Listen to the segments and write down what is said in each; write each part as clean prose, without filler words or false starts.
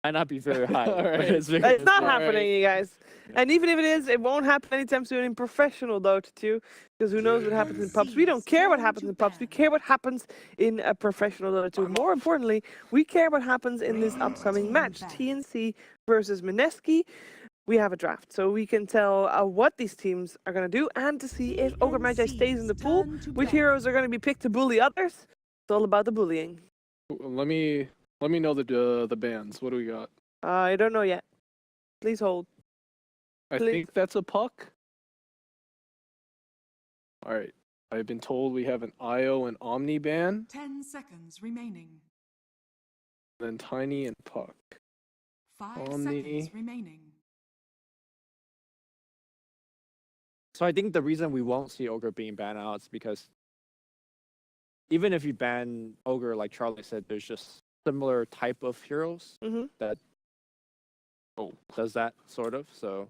Might not be very high. Alright. But it's It's not Alright. happening, you guys. And even if it is, it won't happen anytime soon in professional Dota 2. Because who knows what happens in pubs. We don't care what happens in pubs. We care what happens in a professional Dota 2. More importantly, we care what happens in this upcoming match. TNC versus Mineski. We have a draft, so we can tell what these teams are going to do and to see if Ogre Magi stays in the pool, which heroes are going to be picked to bully others. It's all about the bullying. Let me know the bans. What do we got? I don't know yet. Please hold. I think that's a puck. All right. I've been told we have an IO and Omni ban, 10 seconds remaining. then Tiny and puck. 5 Omni. seconds remaining. So I think the reason we won't see Ogre being banned out is because even if you ban Ogre, like Charlie said, there's just similar type of heroes that does that sort of. So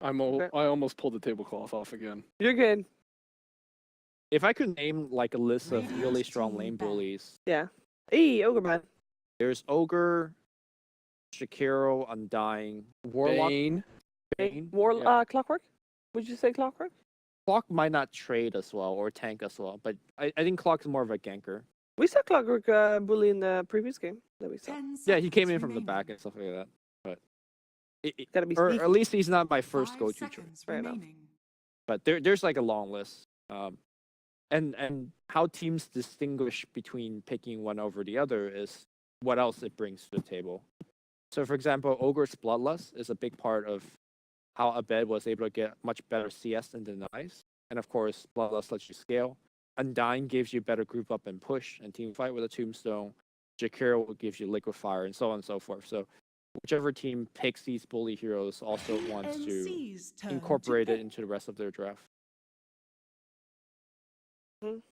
I almost pulled the tablecloth off again. You're good. if I could name like a list of really strong lane Team bullies, Yeah. Hey, Ogre Man. there's Ogre, Shakiro, Undying, Warlock, Bane. Bane. Clockwork? Would you say Clockwork? Clock might not trade as well or tank as well, but I think Clock's more of a ganker. We saw Clockwork bully in the previous game that we saw. 10 Yeah, he came in seconds from the back remaining. and stuff like that. But Gotta be or sneaky. at least he's not my first 5 go-to choice. seconds Fair enough. remaining. But there's like a long list. And how teams distinguish between picking one over the other is what else it brings to the table. So, for example, Ogre's Bloodlust is a big part of how Abed was able to get much better CS than Denies. And of course, Bloodlust lets you scale. Undying gives you better group up and push and team fight with a Tombstone. Jakiro will give you Liquefier and so on and so forth. So, whichever team picks these bully heroes also wants to TNC's turn incorporate to it into the rest of their draft.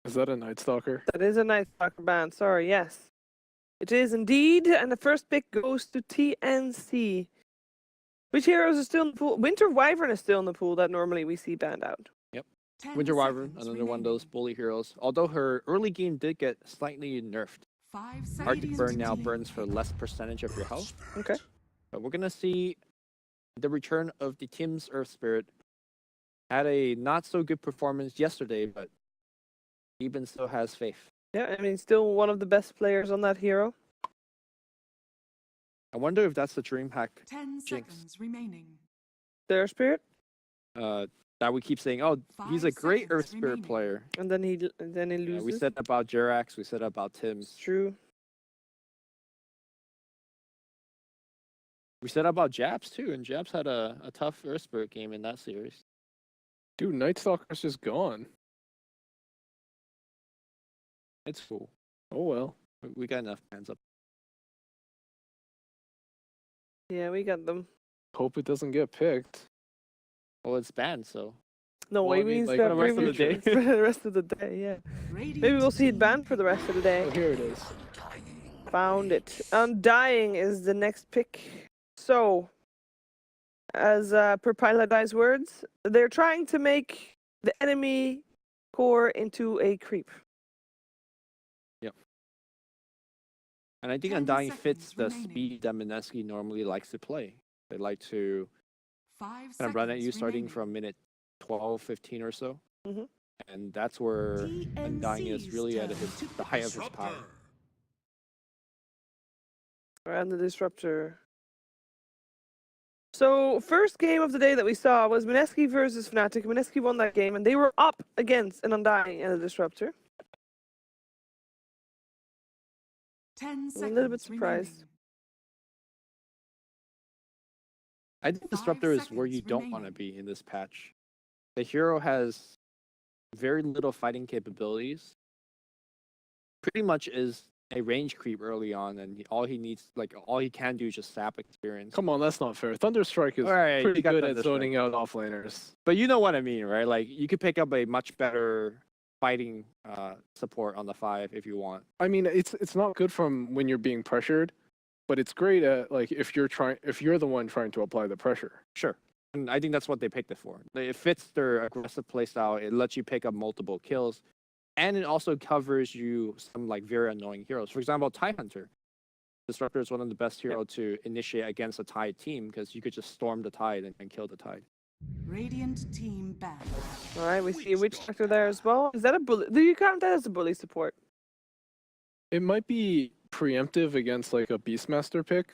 Is that a Night Stalker? That is a nice soccer band. Sorry, yes. It is indeed. And the first pick goes to TNC. Which heroes are still in the pool? Winter Wyvern is still in the pool that normally we see banned out. 10 Winter Wyvern, seconds another one of those remaining. bully heroes. Although her early game did get slightly nerfed. 5 seconds Arctic Burn now remaining. burns for less percentage of your health. Okay. But we're gonna see the return of the Tim's Earth Spirit. Had a not so good performance yesterday, but even still has faith. Yeah, I mean, still one of the best players on that hero. I wonder if that's the dream hack 10 Jinx. seconds remaining. Their spirit. that we keep saying, oh, he's a 5 great seconds Earth Spirit remaining. player. And then he Yeah, loses. we said about Jerax, we said about Tim's. It's true. We said about Japs too, and Japs had a tough Earth Spirit game in that series. Dude, Night Stalker's just gone. It's cool. Oh well. We got enough fans up. Yeah, we got them. Hope it doesn't get picked. Well, it's banned, so. No, Well, I way mean, means like, the for the rest of the day. for the rest of the day, yeah. Maybe we'll see it banned for the rest of the day. Oh, here it is. Found it. Undying is the next pick. So, as per Pilot Eye's words, they're trying to make the enemy core into a creep. And I think 10 Undying fits seconds the remaining. speed that Mineski normally likes to play. They like to 5 kind of run at you seconds starting remaining. from minute 12, 15 or so. Mhm. And that's where Undying is TNC's really at turn his, to the height of his power. And the Disruptor. So, first game of the day that we saw was Mineski versus Fnatic. Mineski won that game, and they were up against an Undying and a Disruptor. 10 I'm seconds a little bit surprised. remaining. I think 5 Disruptor is where you seconds don't want to remaining. be in this patch. The hero has very little fighting capabilities. Pretty much is a range creep early on, and all he needs, like, all he can do is just sap experience. Come on, that's not fair. Thunderstrike is Alright, pretty you got good at Thunderstrike. zoning out offlaners. But you know what I mean, right? Like, you could pick up a much better fighting support on the 5 if you want. I mean, it's not good from when you're being pressured, but it's great at like if you're the one trying to apply the pressure. Sure. And I think that's what they picked it for. It fits their aggressive playstyle. It lets you pick up multiple kills. and it also covers you some like very annoying heroes. For example, Tide Hunter. Disruptor is one of the best heroes to initiate against a Tide team because you could just storm the Tide and kill the Tide. Radiant team banned. All right, we see a Witch Doctor there as well. Is that a bully? Do you count that as a bully support? It might be preemptive against like a Beastmaster pick.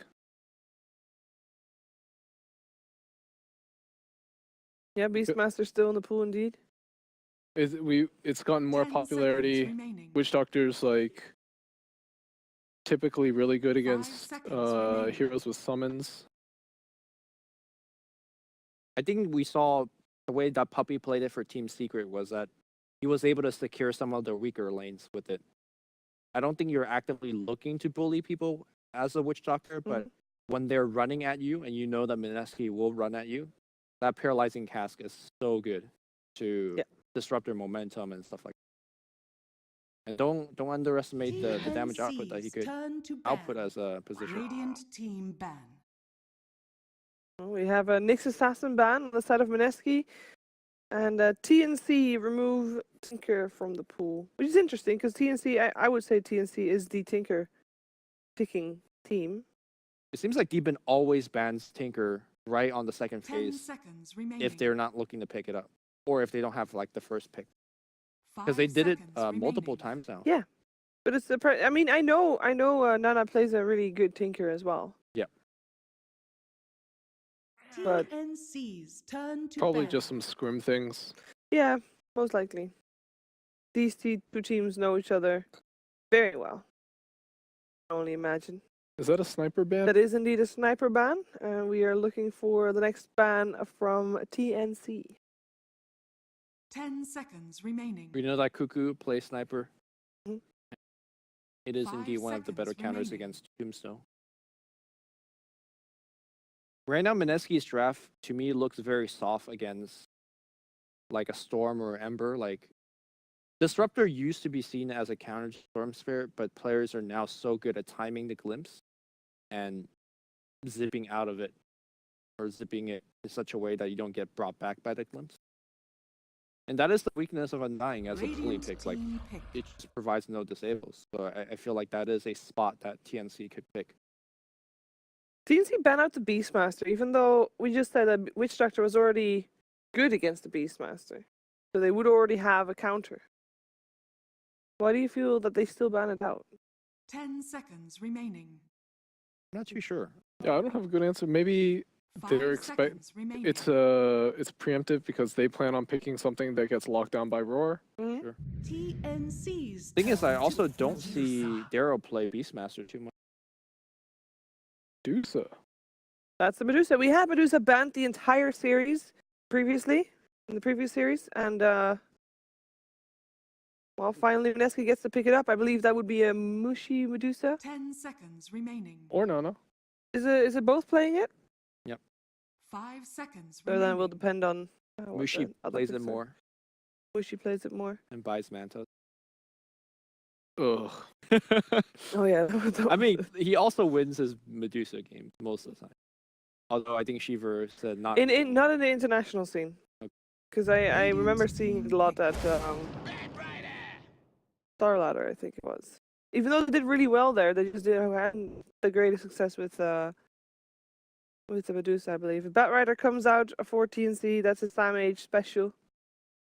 Yeah, Beastmaster still in the pool indeed. It's gotten more 10 popularity. seconds remaining. Witch Doctor's like typically really good 5 against seconds remaining. heroes with summons. I think we saw the way that Puppy played it for Team Secret was that he was able to secure some of the weaker lanes with it. I don't think you're actively looking to bully people as a Witch Doctor, but when they're running at you and you know that Mineski will run at you, that paralyzing cask is so good to disrupt their momentum and stuff like that. And don't underestimate the damage output that he could output as a position. Radiant team ban. Well, we have a Nyx Assassin ban on the side of Mineski. And TNC remove Tinker from the pool, which is interesting because TNC, I would say TNC is the Tinker picking team. It seems like Deepin always bans Tinker right on the second 10 phase seconds remaining. if they're not looking to pick it up, or if they don't have like the first pick, 5 because they did it seconds multiple remaining. times now. Yeah, but it's the. I mean, I know. Nana plays a really good Tinker as well. Yeah. But TNC's turn to Probably ban. just some scrim things. yeah, most likely. These two teams know each other very well. I can only imagine. Is that a sniper ban? That is indeed a sniper ban, and we are looking for the next ban from TNC. 10 seconds remaining. We know that Cuckoo plays sniper. Mhm. It is 5 indeed one of the better seconds counters remaining. against Tombstone. Right now, Mineski's draft to me looks very soft against like a Storm or Ember. Like Disruptor used to be seen as a counter to Storm Spirit, but players are now so good at timing the glimpse and zipping out of it, or zipping it in such a way that you don't get brought back by the glimpse. And that is the weakness of Undying as a bully Radiant pick. Like team picked. it just provides no disables. So I feel like that is a spot that TNC could pick. TNC ban out the Beastmaster, even though we just said that Witch Doctor was already good against the Beastmaster. So they would already have a counter. Why do you feel that they still ban it out? 10 seconds remaining. I'm not too sure. Yeah, I don't have a good answer. Maybe 5 they're expect. seconds remaining. It's preemptive because they plan on picking something that gets locked down by Roar. Mhm. TNC's Thing is, I turn also to don't see Medusa. Daryl play Beastmaster too much. Medusa. That's the Medusa. We had Medusa banned the entire series previously, in the previous series, and well, finally Mineski gets to pick it up. I believe that would be a Mushi Medusa. 10 seconds remaining. Or Nana. Is it both playing it? 5 seconds Or remaining. then it will depend on what Mushi the other plays it picks are. more Mushi plays it more. and buys Mantos. Ugh. Oh yeah. I mean, he also wins his Medusa game most of the time. Although I think Shiver said not. in not in the international scene, Okay. because I Radiant remember seeing it a lot at Star Ladder, I think it was. Even though they did really well there, they just didn't have the greatest success with the Medusa, I believe. If Batrider comes out for TNC, that's a Sam Age special.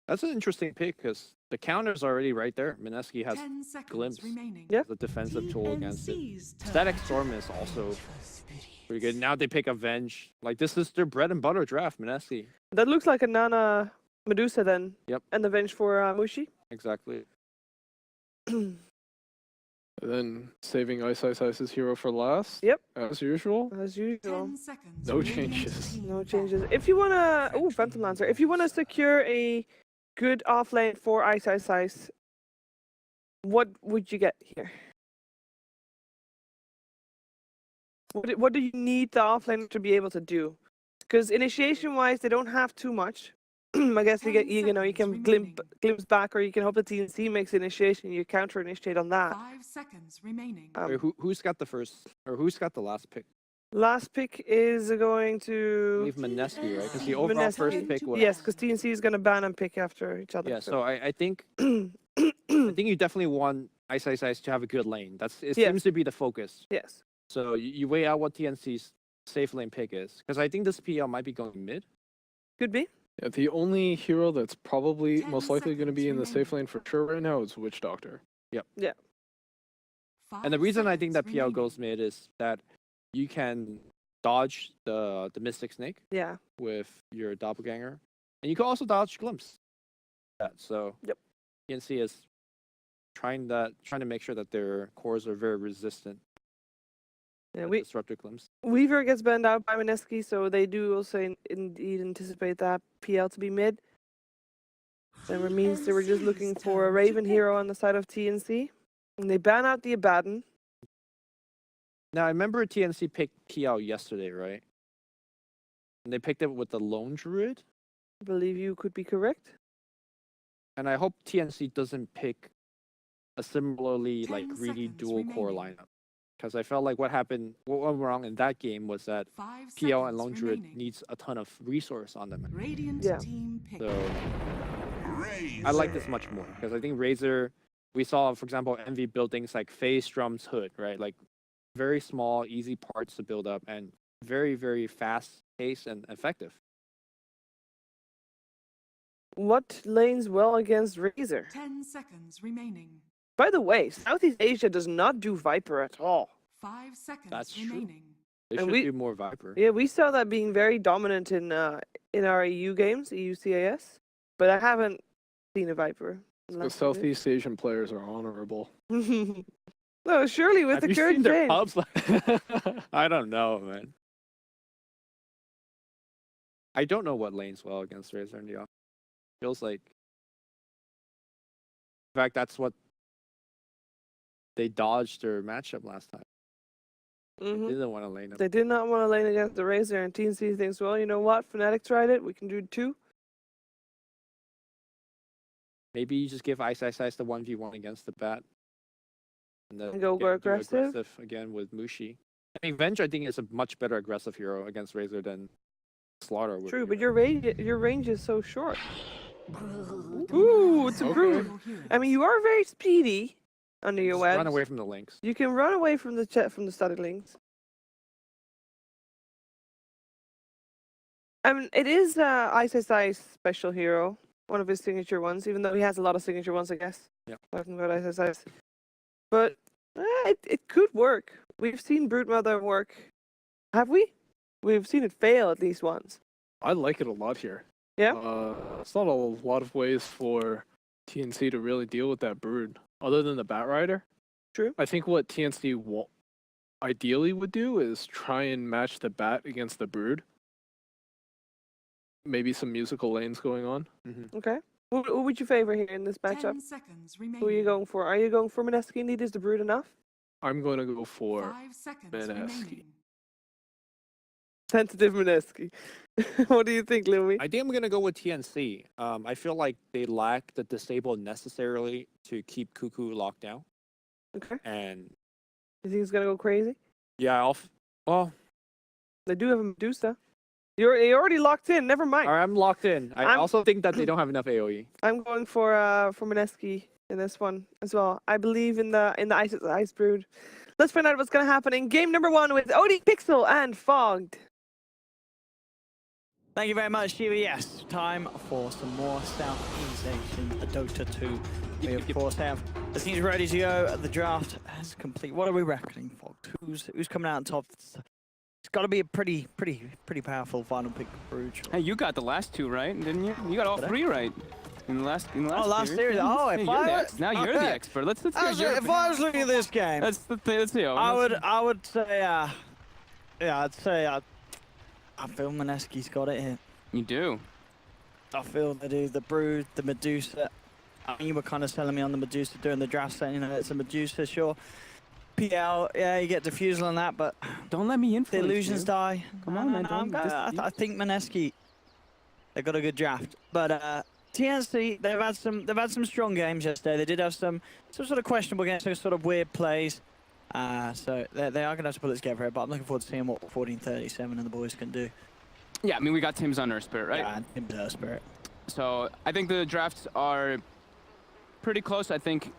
That's an interesting pick because the counter's already right there. Mineski has 10 seconds glimpse. remaining. Yeah. the defensive tool against it. TNC's turn Static to Storm is also pretty good. Now they pick Avenge. Like this is their bread and butter draft, Mineski. That looks like a Nana Medusa then. Yep. And Avenge for Mushi. Exactly. And then saving Ice's hero for last. Yep. As usual. As usual. 10 seconds. No Radiant changes. team No ban. changes. If you wanna, oh, Phantom Lancer. If you wanna secure a good offlane for Ice, what would you get here? What do you need the offlaner to be able to do? Because initiation-wise, they don't have too much. I guess you 10 can seconds glimpse back, or you can hope the TNC makes initiation. You counter initiate on that. 5 seconds remaining. Wait, who's got the first or who's got the last pick? Last pick is going I to believe Mineski, right? Because the overall Mineski. first pick was yes, because TNC is going to ban and pick after each other. yeah. So I think I think you definitely want Ice to have a good lane. It Yes. seems to be the focus. Yes. So you weigh out what TNC's safe lane pick is, because I think this PL might be going mid. Could be. Yeah, the only hero that's probably 10 most likely going to be in the safe seconds lane for sure right now is Witch Doctor. And the reason I think that 5 PL goes mid is that you can dodge the Mystic Snake Yeah. with your doppelganger, and you can also dodge Glimpse. So Yep. TNC is trying to make sure that their cores are very resistant. Yeah, to disruptor Glimpse. Weaver gets banned out by Mineski, so they do also indeed anticipate that PL to be mid. That means they were just looking for a Raven hero on the side of TNC. And they ban out the Abaddon. Now I remember TNC picked PL yesterday, right? And they picked it with the Lone Druid. I believe you could be correct. And I hope TNC doesn't pick a similarly 10 greedy seconds dual core remaining. lineup. Because I felt like what went wrong in that game was that 5 PL and seconds Lone Druid remaining. needs a ton of resource on them. Radiant Yeah. team pick. So I like this much more because I think Razor, we saw, for example, Envy build things like Phase Drum's Hood, right? Like very small, easy parts to build up and very, very fast paced and effective. What lanes well against Razor? 10 seconds remaining. By the way, Southeast Asia does not do Viper at all. 5 seconds That's true. remaining. They And should we- do more Viper. Yeah, we saw that being very dominant in our EU games, EU CAS, but I haven't seen a Viper. in the The last few days. Southeast Asian players are honorable. No, surely with Have the you current seen their change. pubs? I don't know, man. I don't know what lanes well against Razor in the off. Feels like, in fact, that's what they dodged their matchup last time. They Mhm. didn't want to lane up. They did not want to lane against the Razor, and TNC thinks, well, you know what? Fnatic tried it. We can do it too. Maybe you just give Ice the 1v1 against the bat. And then And go you can do aggressive? again with Mushi. I think Venge, I think, is a much better aggressive hero against Razor than Slaughter would True, be. but your range is so short. Ooh, it's a Okay. brood. I mean, you are very speedy under your Just webs. run away from the links. You can run away from the static links. I mean, it is Ice special hero, one of his signature ones, even though he has a lot of signature ones, I guess. Yep. Talking about Ice. But it could work. We've seen Broodmother work. Have we? We've seen it fail at least once. I like it a lot here. Yeah? It's not a lot of ways for TNC to really deal with that brood, other than the Bat Rider. True. I think what TNC ideally would do is try and match the Bat against the brood. Maybe some musical lanes going on. Okay. Who would you favor here in this 10 matchup? seconds remaining. Who are you going for? Are you going for Mineski? Indeed, is the Brood enough? I'm going to go for 5 seconds Mineski. remaining. Tentative Mineski. What do you think, Louis? I think I'm gonna go with TNC. I feel like they lack the disable necessarily to keep Cuckoo locked down. Okay. And You think it's gonna go crazy? yeah, well, They do have a Medusa. You're already locked in. Never mind. all right, I'm locked in. I I'm- also think that they don't have enough E. AoE. I'm going for Mineski in this one as well. I believe in the Ice Brood. Let's find out what's gonna happen in game number 1 with OD Pixel and Fogged. Thank you very much, Shiva. Yes, time for some more Southeast Asian Dota 2. We of course have the teams ready to go. The draft is complete. What are we reckoning, Fox? Who's coming out on top? It's got to be a pretty powerful final pick for Brood. Hey, you got the last two right, didn't you? You got all Did I? three right in the last. Oh, last series. Oh, Hey, if you're I next. was- Now you're the okay. expert. Let's hear If I was looking at this game, That's the thing. Let's see. I would say, I'd say, I feel Mineski's got it here. You do. I feel they do. The Brood, the Medusa. I mean, you were kind of selling me on the Medusa during the draft, saying, you know, it's a Medusa, sure. PL, yeah, you get diffusal on that, but Don't let me the influence illusions you. die. Come on, man, I'm don't- go- this- I think Mineski, they got a good draft. But TNC, they've had some strong games yesterday. They did have some sort of questionable games, some sort of weird plays. So they are going to have to put it together here, but I'm looking forward to seeing what 1437 and the boys can do. Yeah, I mean, we got Tim's on Earth Spirit, right? Yeah, Team Spirit. So I think the drafts are Pretty close. I think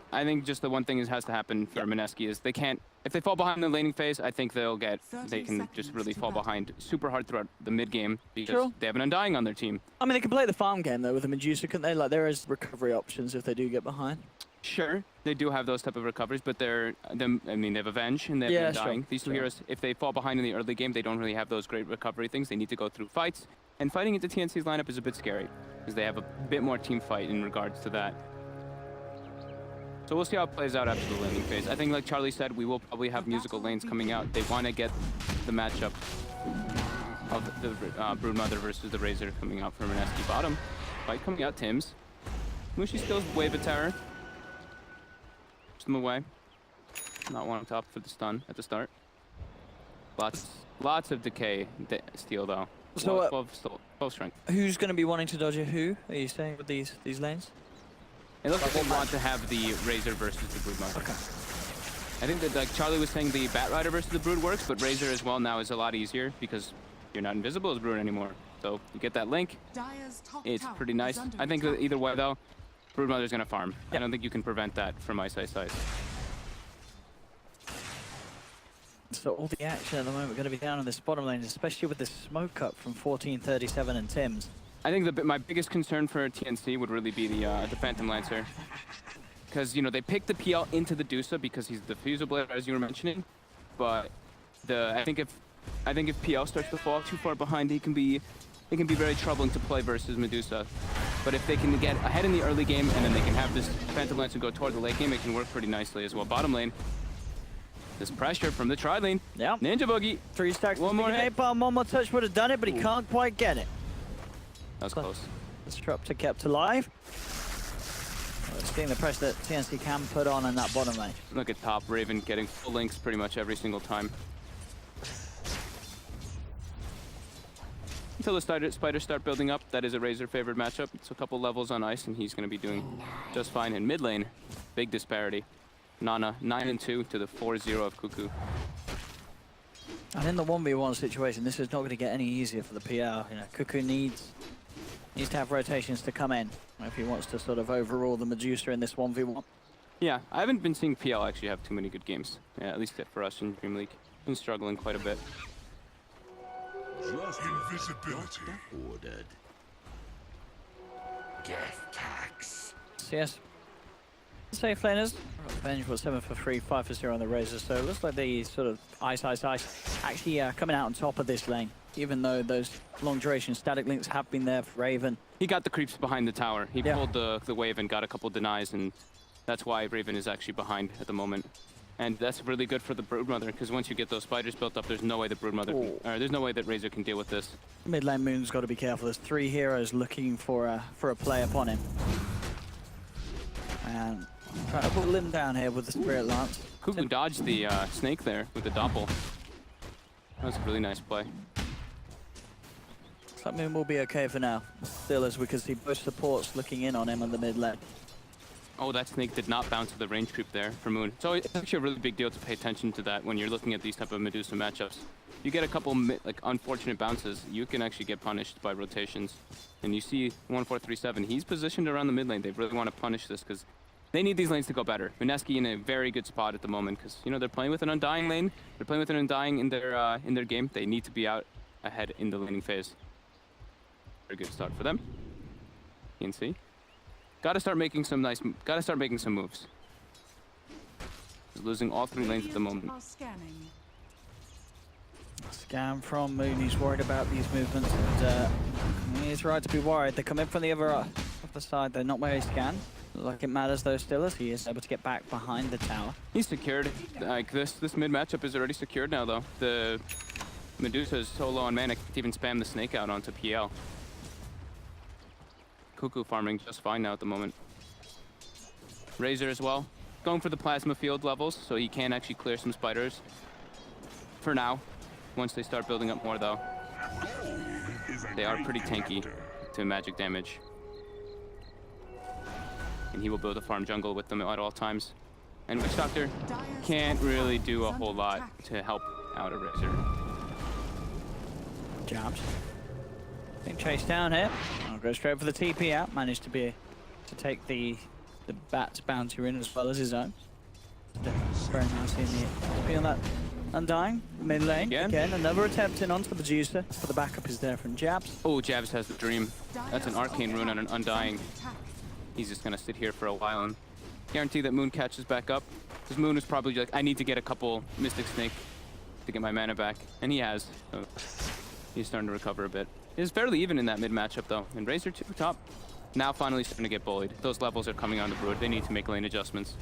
just the one thing that has to happen for Mineski is they can't. If they fall behind in the laning phase, I think they can just really fall behind super hard throughout the mid game because they have an Undying on their team. I mean, they can play the farm game though with the Medusa, couldn't they? Like there is recovery options if they do get behind. Sure, they do have those type of recoveries, but I mean, they have Avenge and they have Undying. These two heroes, if they fall behind in the early game, they don't really have those great recovery things. They need to go through fights, and fighting into TNC's lineup is a bit scary because they have a bit more team fight in regards to that. So we'll see how it plays out after the laning phase. I think, like Charlie said, we will probably have musical lanes coming out. They want to get the matchup of the Broodmother versus the Razor coming out for Mineski bottom. Fight coming out, Tim's. Mushi still wave of terror. Push them away. Not one on top for the stun at the start. Lots of decay steal though. So 12 strength. who's going to be wanting to dodge who? Are you saying with these lanes? It looks like they want to have the Razor versus the Broodmother. Okay. I think that, like Charlie was saying, the Bat Rider versus the Brood works, but Razor as well now is a lot easier because you're not invisible as Brood anymore. So you get that link. It's pretty nice. I think that either way though, Broodmother's gonna farm. I don't think you can prevent that from Ice. So all the action at the moment going to be down in this bottom lane, especially with this smoke up from 1437 and Tim's. I think my biggest concern for TNC would really be the Phantom Lancer. Because, you know, they picked the PL into the Dusa because he's the Fusible, as you were mentioning. But I think if PL starts to fall too far behind, it can be very troubling to play versus Medusa. But if they can get ahead in the early game and then they can have this Phantom Lancer go toward the late game, it can work pretty nicely as well. Bottom lane, this pressure from the tri lane. Yeah. Ninja Boogie. 3 stacks. One more hit. Bomb, one more touch would have done it, but he can't quite get it. That was close. Disruptor kept alive. Seeing the pressure that TNC can put on in that bottom lane. Look at top, Raven getting full links pretty much every single time. Until the spiders start building up, that is a Razor favored matchup. It's a couple levels on ice and he's going to be doing just fine. In mid lane, big disparity. Nana 9-2 to the 4-0 of Cuckoo. And in the 1v1 situation, this is not going to get any easier for the PL. You know, Cuckoo needs to have rotations to come in if he wants to sort of overrule the Medusa in this 1v1. Yeah, I haven't been seeing PL actually have too many good games. Yeah, at least for us in DreamLeague. Been struggling quite a bit. Invisibility ordered. Death tax. CS. Safe laners. Avenge was 7 for 3, 5 for 0 on the Razor. So it looks like the sort of ice actually coming out on top of this lane. Even though those long duration static links have been there for Raven. He got the creeps behind the tower. He pulled the wave and got a couple denies, and that's why Raven is actually behind at the moment. And that's really good for the Broodmother, because once you get those spiders built up, there's no way the Broodmother, there's no way that Razor can deal with this. Mid lane Moon's got to be careful. There's 3 heroes looking for a play upon him. And trying to pull him down here with the Spirit Lance. Cuckoo dodged the snake there with the doppel. That was a really nice play. Looks like Moon will be okay for now. Still, as we can see both supports looking in on him on the mid lane. Oh, that snake did not bounce to the range creep there for Moon. So it's actually a really big deal to pay attention to that when you're looking at these type of Medusa matchups. You get a couple like unfortunate bounces, you can actually get punished by rotations. And you see 1437, he's positioned around the mid lane. They really want to punish this because they need these lanes to go better. Mineski in a very good spot at the moment because, you know, they're playing with an Undying lane. They're playing with an Undying in their game. They need to be out ahead in the laning phase. Very good start for them. TNC. Gotta start making some moves. He's losing all 3 lanes at the moment. Scan from Moon. He's worried about these movements, and he's right to be worried. They come in from the other side. They're not very scanned. Like it matters though still, as he is able to get back behind the tower. He's secured. Like this mid matchup is already secured now though. The Medusa is so low on mana, can't even spam the snake out onto PL. Cuckoo farming just fine now at the moment. Razor as well. Going for the plasma field levels, so he can actually clear some spiders. For now. Once they start building up more though. They are pretty tanky to magic damage. And he will build a farm jungle with them at all times. And Witch Doctor can't really do a whole lot to help out a Razor. Jabs. Being chased down here. I'll go straight for the TP out. Managed to take the the Bat's bounty in as well as his own. Very nice in the be on that Undying, mid lane. Again, another attempt in onto the Medusa. For the backup is there from Jabs. Oh, Jabs has the Dream. That's an Arcane Rune on an Undying. He's just gonna sit here for a while and guarantee that Moon catches back up. Because Moon is probably like, I need to get a couple Mystic Snake to get my mana back. And he has. So he's starting to recover a bit. It's fairly even in that mid matchup though. And Razor 2 top. Now finally starting to get bullied. Those levels are coming on the Brood. They need to make lane adjustments.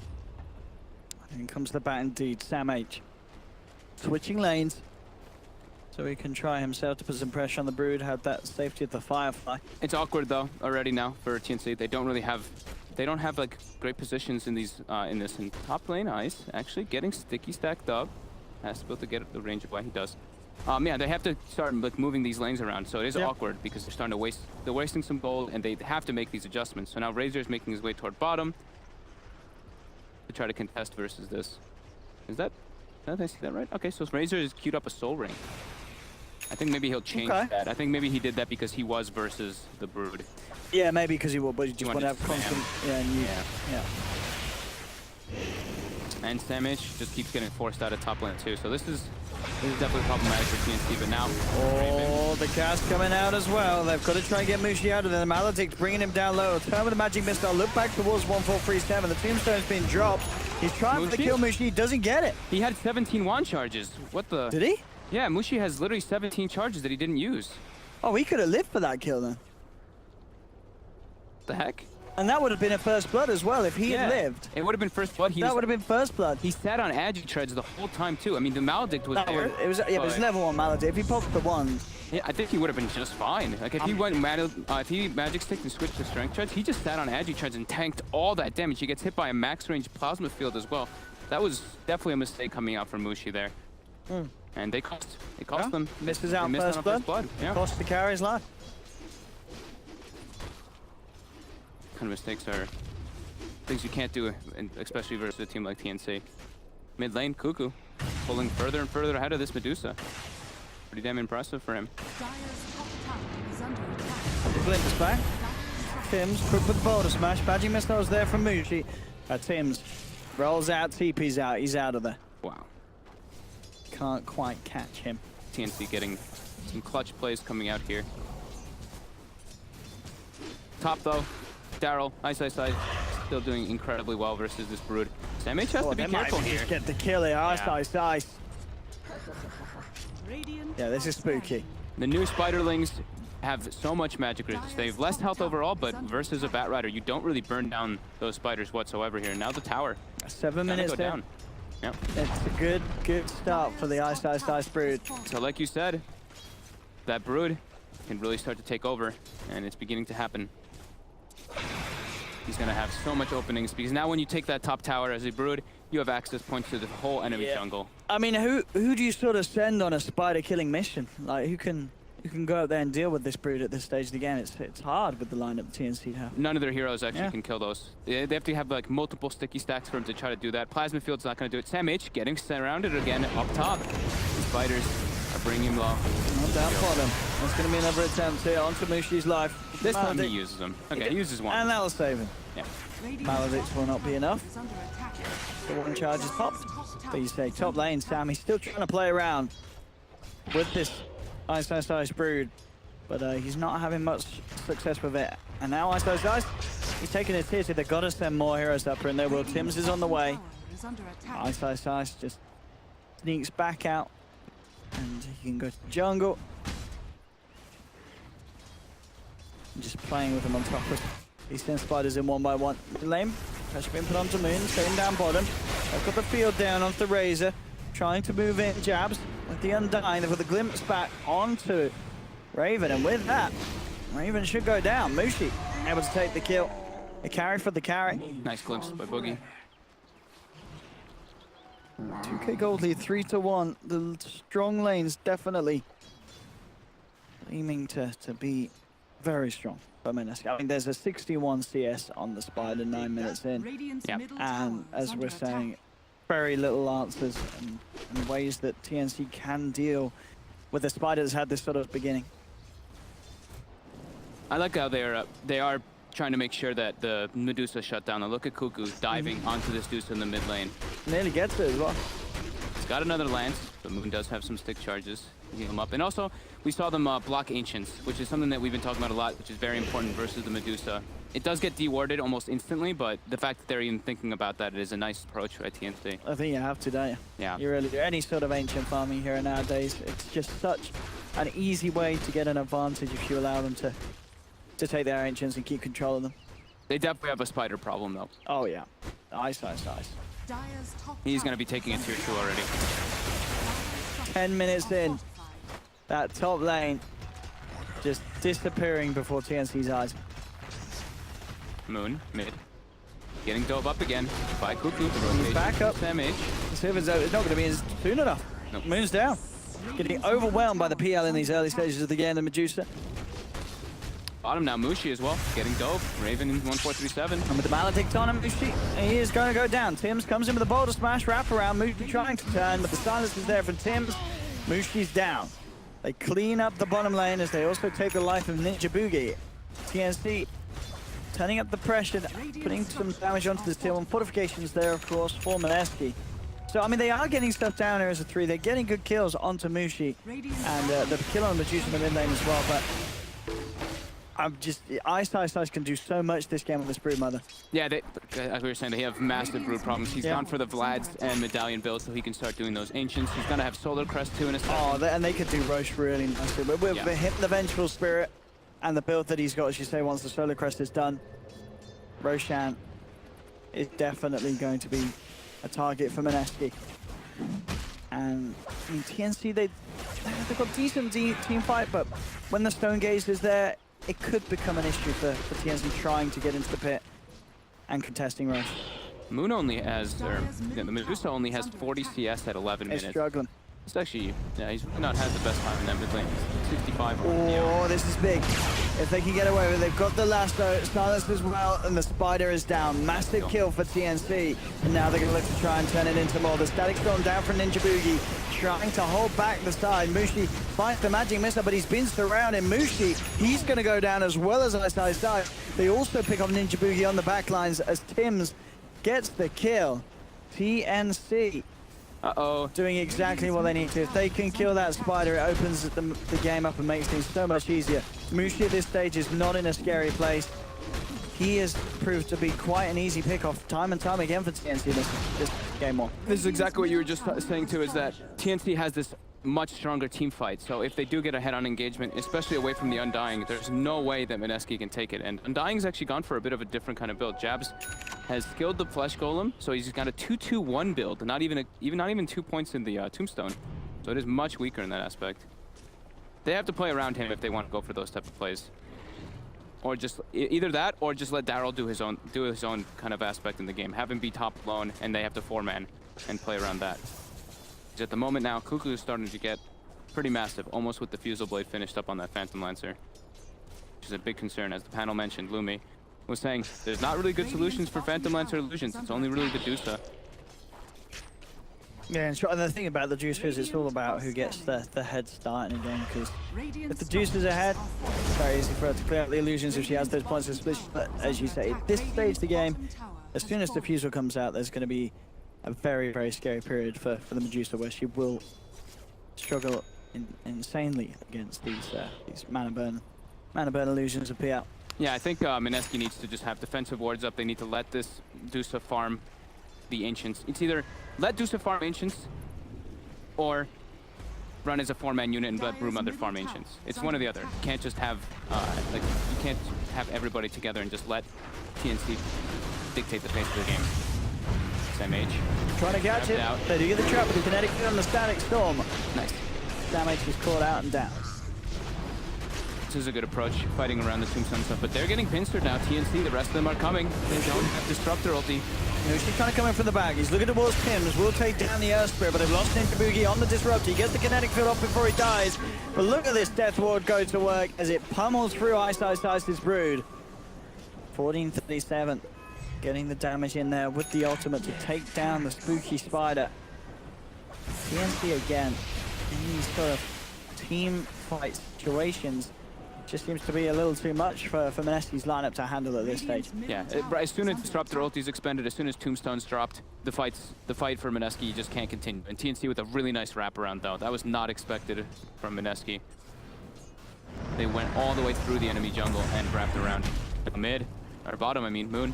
In comes the Bat indeed, Sam H. Switching lanes. So he can try himself to put some pressure on the Brood, have that safety of the Firefly. It's awkward though already now for TNC. They don't have like great positions in these in this. In top lane, Ice actually getting sticky stacked up. Has to be able to get the range of why he does. Yeah, they have to start like moving these lanes around. So it is awkward because they're starting to waste. They're wasting some gold and they have to make these adjustments. So now Razor is making his way toward bottom to try to contest versus this. Did I see that right? Okay, so Razor has queued up a Soul Ring. I think maybe he'll change that. I think maybe he did that because he was versus the Brood. Yeah, maybe because he will, but you just want to have constant. Yeah. And Samich just keeps getting forced out of top lane too. So this is definitely problematic for TNC. But now, oh, the cast coming out as well. They've got to try and get Mushi out of there. The Maledict bringing him down low. Turn with the Magic Missile. Look back towards 1437. The Tombstone's been dropped. He's trying to kill Mushi. He doesn't get it. He had 17 wand charges. What the? Did he? Yeah, Mushi has literally 17 charges that he didn't use. Oh, he could have lived for that kill then. The heck? And that would have been a first blood as well if he had lived. It would have been first blood. That would have been first blood. He sat on Agi treads the whole time too. I mean, the Maledict was there. It was level 1 Maledict. If he popped the one. Yeah, I think he would have been just fine. Like if he went if he Magic Sticked and switched to Strength treads, he just sat on Agi treads and tanked all that damage. He gets hit by a max range plasma field as well. That was definitely a mistake coming out from Mushi there. And they cost them. Misses out first blood. Yeah. Cost the carry's life. Kind of mistakes are things you can't do, especially versus a team like TNC. Mid lane, Cuckoo pulling further and further ahead of this Medusa. Pretty damn impressive for him. Glimpse back. Tim's quick with the boulder smash. Magic Missile's there from Mushi. Tim's rolls out, TP's out. He's out of there. Wow. Can't quite catch him. TNC getting some clutch plays coming out here. Top though, Daryl, Ice, still doing incredibly well versus this Brood. SamH has to be careful here. Just get the kill here. Ice. Yeah, this is spooky. The new Spiderlings have so much magic resist. They have less health overall, but versus a Bat Rider, you don't really burn down those spiders whatsoever here. Now the tower. 7 minutes down. Yep. It's a good start for the Ice Brood. So like you said, that Brood can really start to take over, and it's beginning to happen. He's gonna have so much openings because now when you take that top tower as a Brood, you have access points to the whole enemy jungle. I mean, who do you sort of send on a spider killing mission? Like who can go out there and deal with this Brood at this stage of the game? It's hard with the lineup TNC have. None of their heroes actually can kill those. They have to have like multiple sticky stacks for him to try to do that. Plasma Field's not gonna do it. SamH getting surrounded again up top. The spiders are bringing him low. Not down bottom. That's gonna be another attempt here onto Mushi's life. This time he uses them. Okay, he uses one. And that'll save him. Yeah. Maledict will not be enough. The one charge is popped. But you say top lane, Sam, he's still trying to play around with this Ice Brood. But he's not having much success with it. And now Ice, he's taking his hit. They've got to send more heroes up in there. Well, Tim's is on the way. Ice just sneaks back out. And he can go to the jungle. Just playing with him on top of these 10 spiders in one by one. Lame. Pressure being put onto Moon, staying down bottom. They've got the field down onto the Razor. Trying to move in. Jabs with the Undying. They've got the glimpse back onto Raven. And with that, Raven should go down. Mushi able to take the kill. A carry for the carry. Nice glimpse by Boogie. 2k gold lead, 3-1. The strong lanes definitely aiming to be very strong. I mean, there's a 61 CS on the Spider 9 minutes in. Yep. And as we're saying, very little answers and ways that TNC can deal with the Spider that's had this sort of beginning. I like how they are trying to make sure that the Medusa shut down. Now look at Cuckoo diving onto this Medusa in the mid lane. Nearly gets it as well. He's got another lance, but Moon does have some stick charges to heal him up. And also, we saw them block Ancients, which is something that we've been talking about a lot, which is very important versus the Medusa. It does get dewarded almost instantly, but the fact that they're even thinking about that is a nice approach by TNC. I think you have to, don't you? Yeah. You really do. Any sort of ancient farming here nowadays, it's just such an easy way to get an advantage if you allow them to take their ancients and keep control of them. They definitely have a spider problem, though. Oh, yeah. Ice. Dire's top He's tower going to be taking a tier 2 already. 10 minutes in, that top lane just disappearing before TNC's eyes. Moon, mid. Getting dove up again by Cuckoo. He's back up. Damage. It's not going to be soon enough. Nope. Moon's down. Getting overwhelmed by the PL in these early stages of the game, the Medusa. Bottom now, Mushi as well. Getting dove. Raven in 1437. And with the Maledict on him, Mushi, he is going to go down. Tims comes in with a boulder smash, wrap around. Mushi trying to turn, but the silence is there from Tims. Mushi's down. They clean up the bottom lane as they also take the life of Ninja Boogie. TNC turning up the pressure, putting some damage onto the tier 1 fortifications there, of course, for Mineski. So, I mean, they are getting stuff down here as a 3. They're getting good kills onto Mushi. And the kill on Medusa in the mid lane as well, but I'm just, Ice can do so much this game with this Broodmother. Yeah, as we were saying, they have massive Brood problems. He's gone for the Vlads and Medallion build so he can start doing those Ancients. He's going to have Solar Crest too in a second. Oh, and they could do Roche really nicely. But with hitting the Vengeful Spirit and the build that he's got, as you say, once the Solar Crest is done, Roshan is definitely going to be a target for Mineski. And I mean, TNC, they've got decent team fight, but when the Stone Gaze is there, it could become an issue for TNC trying to get into the pit and contesting Roche. Moon only has, the Medusa only has 40 CS at 11 It's minutes. struggling. It's actually, yeah, he's not had the best time in that mid lane. 65 Oh, this is big. If they can get away with it, they've got the lasso, silence as well, and the spider is down. Massive kill for TNC. And now they're going to look to try and turn it into more. The Static Storm down from Ninja Boogie, trying to hold back the side. Mushi finds the magic missile, but he's been surrounded. Mushi, he's going to go down as well as Ice. They also pick up Ninja Boogie on the backlines as Tims gets the kill. TNC. Doing exactly what they need to. If they can kill that spider, it opens the game up and makes things so much easier. Mushi at this stage is not in a scary place. He has proved to be quite an easy pick-off time and time again for TNC this game 1. This is exactly what you were just saying too, is that TNC has this much stronger team fight. So if they do get a head-on engagement, especially away from the Undying, there's no way that Mineski can take it. And Undying's actually gone for a bit of a different kind of build. Jabs has skilled the Flesh Golem, so he's got a 2-2-1 build, not even 2 points in the Tombstone. So it is much weaker in that aspect. They have to play around him if they want to go for those type of plays. Or just either that, or just let Daryl do his own kind of aspect in the game. Have him be top alone, and they have to 4-man and play around that. At the moment now, Cuckoo is starting to get pretty massive, almost with the Fusel Blade finished up on that Phantom Lancer. Which is a big concern, as the panel mentioned. Lumi was saying there's not really good solutions for Phantom Lancer illusions. It's only really the Medusa. Yeah, and the thing about the Juicer is it's all about who gets the head start in a game, because if the Juicer's ahead, it's very easy for her to clear out the illusions if she has those points of split. But as you say, at this stage of the game, as soon as the Fusel comes out, there's going to be a very, very scary period for the Medusa, where she will struggle insanely against these mana burn illusions appear. Yeah, I think Mineski needs to just have defensive wards up. They need to let this Dusa farm the Ancients. It's either let Dusa farm Ancients or run as a 4-man unit and let Broodmother farm Ancients. It's one or the other. You can't just have, you can't have everybody together and just let TNC dictate the pace of the game. SMH. Trying to catch it. They do get the trap with the kinetic field and the Static Storm. Nice. Damage is caught out and down. This is a good approach, fighting around the Tombstone stuff, but they're getting pincered now. TNC, the rest of them are coming. They don't have Disruptor ulti. She's trying to come in from the back. He's looking towards Tims. Will take down the Earth Spirit, but they've lost Ninja Boogie on the Disruptor. He gets the kinetic field off before he dies. But look at this Death Ward go to work as it pummels through Ice's Brood. 1437. Getting the damage in there with the ultimate to take down the spooky spider. TNC again in these sort of team fight situations. Just seems to be a little too much for Mineski's lineup to handle at this stage. Yeah, as soon as Disruptor ulti's expended, as soon as Tombstone's dropped, the fight for Mineski just can't continue. And TNC with a really nice wraparound though. That was not expected from Mineski. They went all the way through the enemy jungle and wrapped around. Mid, or bottom, I mean, Moon,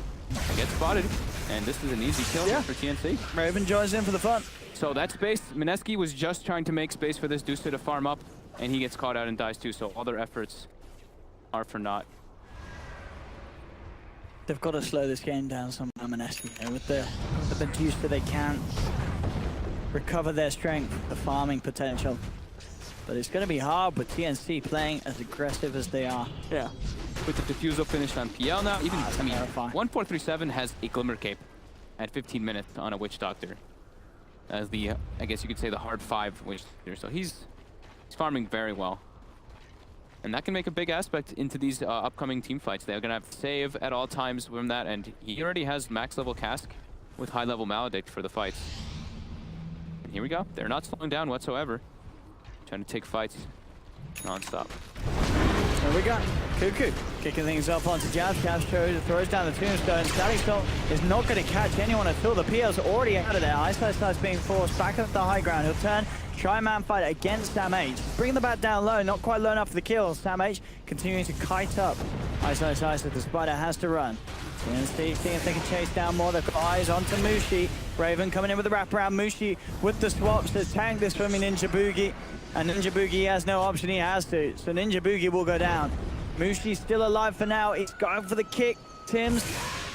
gets spotted. And this is an easy kill for TNC. Raven joins in for the fun. So that space, Mineski was just trying to make space for this Dusa to farm up, and he gets caught out and dies too, so all their efforts are for naught. They've got to slow this game down somehow, Mineski. With the Medusa, they can recover their strength, the farming potential. But it's going to be hard with TNC playing as aggressive as they are. Yeah. With the Diffusal finished on PL now, even, That's I mean, terrifying. 1437 has a Glimmer Cape at 15 minutes on a Witch Doctor. As the, I guess you could say the hard 5 Witch Doctor. So he's farming very well. And that can make a big aspect into these upcoming team fights. They're going to have to save at all times from that, and he already has max level Cask with high level Maledict for the fights. And here we go. They're not slowing down whatsoever. Trying to take fights non-stop. There we go. Cuckoo kicking things off onto Jab. Jab throws down the tombstone. Static Salt is not going to catch anyone at all. The PL's already out of there. Ice being forced back up the high ground. He'll turn, try and man fight against Sam H. Bring the bat down low, not quite low enough for the kill. Sam H continuing to kite up. Ice, the Spider has to run. TNC seeing if they can chase down more. They've got eyes onto Mushi. Raven coming in with the wraparound. Mushi with the swaps to tank this from Ninja Boogie. And Ninja Boogie has no option, he has to. So Ninja Boogie will go down. Mushi's still alive for now. He's going for the kick. Tim's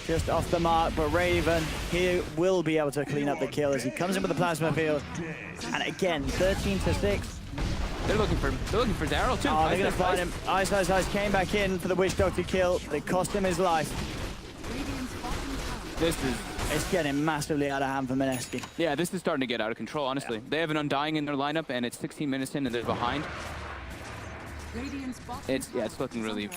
just off the mark, but Raven, he will be able to clean up the kill as he comes in with the plasma field. And again, 13-6. They're looking for Daryl too. Oh, they're gonna find him. Ice came back in for the Witch Doctor kill. They cost him his life. It's getting massively out of hand for Mineski. Yeah, this is starting to get out of control, honestly. They have an Undying in their lineup, and it's 16 minutes in, and they're behind. It's looking really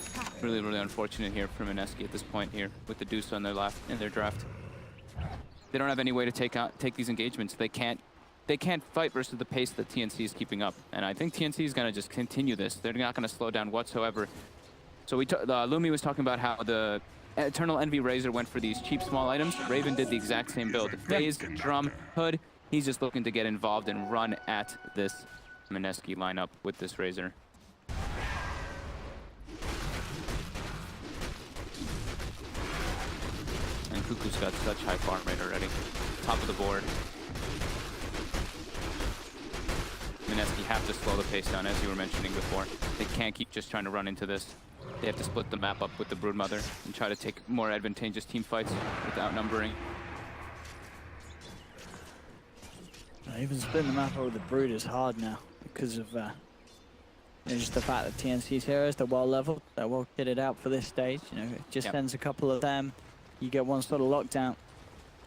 unfortunate here for Mineski at this point here with the Deuce on their left in their draft. They don't have any way to take these engagements. They can't fight versus the pace that TNC is keeping up, and I think TNC is gonna just continue this. They're not gonna slow down whatsoever. So Lumi was talking about how the Eternal Envy Razor went for these cheap small items. Raven did the exact same build. Phase, Drum, Hood. He's just looking to get involved and run at this Mineski lineup with this Razor. And Cuckoo's got such high farm rate already. Top of the board. Mineski have to slow the pace down, as you were mentioning before. They can't keep just trying to run into this. They have to split the map up with the Broodmother and try to take more advantageous team fights without numbering. Even splitting the map up with the Brood is hard now because of just the fact that TNC's heroes, they're well leveled, they're well kitted out for this stage. You know, it just sends a couple of them, you get one sort of lockdown,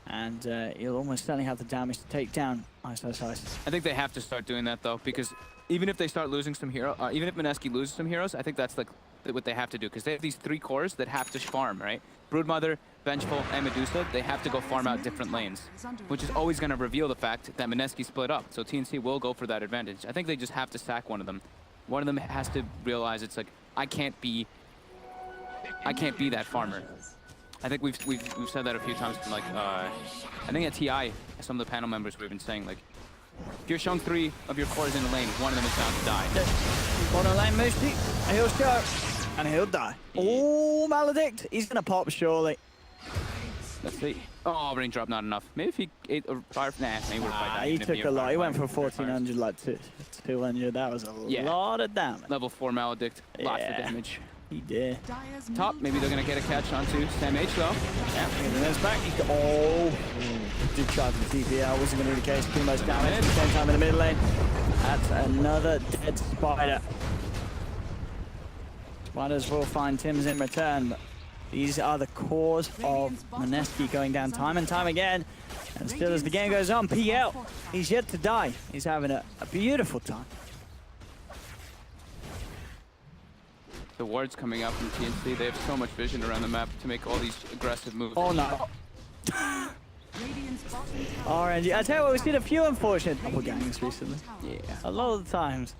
and you'll almost certainly have the damage to take down Ice. I think they have to start doing that though, because even if they start losing some hero, even if Mineski loses some heroes, I think that's like what they have to do, because they have these 3 cores that have to farm, right? Broodmother, Vengeful, and Medusa, they have to go farm out different lanes, which is always going to reveal the fact that Mineski split up, so TNC will go for that advantage. I think they just have to sack one of them. One of them has to realize it's like, I can't be that farmer. I think we've said that a few times, like, I think at TI, some of the panel members we've been saying, like, if you're showing 3 of your cores in the lane, one of them is bound to die. Bottom lane, Mushi, he'll show, and he'll die. Oh, Maledict, he's gonna pop surely. Let's see. Oh, raindrop not enough. Maybe if he ate or fire, nah, maybe we're fine. He took a lot. He went for 1400, like 200. That was a lot of damage. Level 4 Maledict, lots of damage. He did. Top, maybe they're gonna get a catch onto Sam H though. Yeah, he's back. Did try for the TPL, wasn't gonna be the case. Too much damage at the same time in the mid lane. That's another dead Spider. Spiders will find Tim's in return, but these are the cores of Mineski going down time and time again. And still as the game goes on, PL, he's yet to die. He's having a beautiful time. The wards coming out from TNC, they have so much vision around the map to make all these aggressive moves. Oh no. RNG. I tell you what, we've seen a few unfortunate double gangs recently. Yeah. A lot of the times,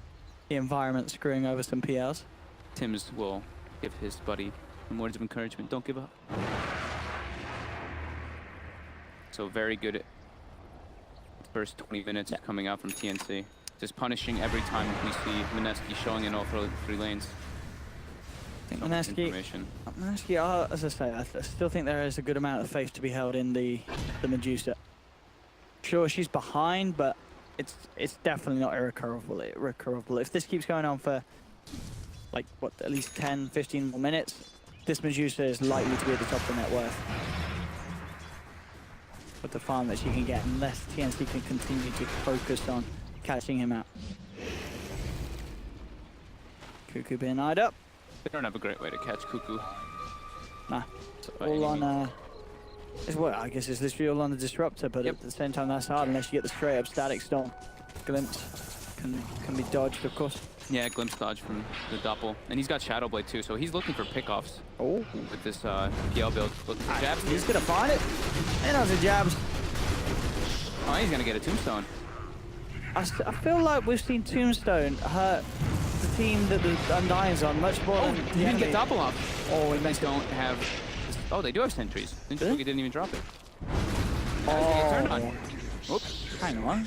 the environment screwing over some PLs. Tims will give his buddy some words of encouragement. Don't give up. So very good first 20 minutes coming out from TNC. Just punishing every time we see Mineski showing in all three lanes. I think Mineski, as I say, I still think there is a good amount of faith to be held in the Medusa. Sure, she's behind, but it's definitely not irrecoverable. If this keeps going on for, like, what, at least 10, 15 more minutes, this Medusa is likely to be at the top of the net worth. With the farm that she can get, unless TNC can continue to focus on catching him out. Cuckoo being eyed up. They don't have a great way to catch Cuckoo. Nah, By all any on, well, I guess it's literally all on the Disruptor, but at the same time that's hard unless you get the straight up Static Storm. Glimpse can be dodged, of course. Yeah, glimpse dodge from the Doppel. And he's got Shadow Blade too, so he's looking for pickoffs. Oh. With this PL build. Looking for jabs. He's gonna find it. And that's a jabs. Oh, he's gonna get a Tombstone. I feel like we've seen Tombstone hurt the team that the Undying's on much more than He didn't get Doppel off. Oh, They don't have... Oh, they do have sentries. He didn't even drop it. Oh. Turned on. Oops. Hang on.